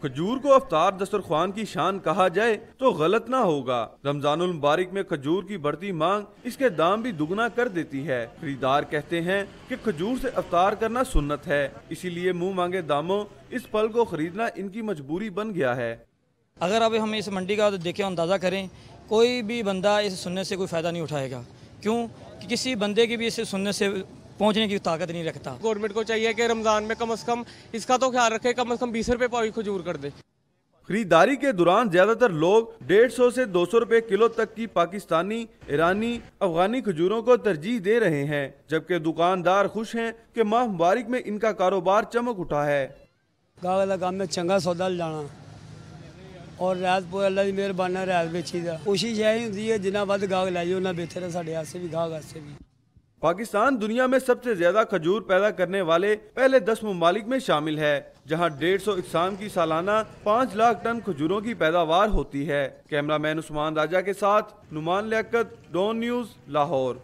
کھجور کو افطار دسترخوان کی شان کہا جائے تو غلط نہ ہوگا۔ رمضان المبارک میں کھجور کی بڑھتی مانگ اس کے دام بھی دگنا کر دیتی ہے۔ خریدار کہتے ہیں کہ کھجور سے افطار کرنا سنت ہے، اسی لیے منہ مانگے داموں اس پھل کو خریدنا ان کی مجبوری بن گیا ہے۔ اگر اب ہم اس منڈی کا دیکھیں اندازہ کریں، کوئی بھی بندہ اس سننے سے کوئی فائدہ نہیں اٹھائے گا، کیوں کہ کسی بندے کی بھی اس سننے سے پہنچنے کی طاقت نہیں رکھتا۔ گورنمنٹ کو چاہیے کہ رمضان میں کم از کم اس کا تو خیال رکھے، کم از کم 20 روپے پاؤ کھجور کر دے۔ خریداری کے دوران زیادہ تر لوگ 150 سے 200 روپے کلو تک کی پاکستانی، ایرانی، افغانی کھجوروں کو ترجیح دے رہے ہیں، جبکہ دکاندار خوش ہیں کہ ماہ مبارک میں ان کا کاروبار چمک اٹھا ہے۔ گاہک دا کام میں چنگا سودا لانا اور رعایت پورا اللہ دی مہربانی رعایت بیچی دا، کوشش یہی ہوتی ہے جنہ ود گاہک لائیے انہیں بہتر ہے ساڈے واسطے بھی گاہک واسطے بھی۔ پاکستان دنیا میں سب سے زیادہ کھجور پیدا کرنے والے پہلے 10 ممالک میں شامل ہے، جہاں 150 اقسام کی سالانہ 5 لاکھ ٹن کھجوروں کی پیداوار ہوتی ہے۔ کیمرہ مین عثمان راجہ کے ساتھ نعمان لیاقت، ڈون نیوز، لاہور۔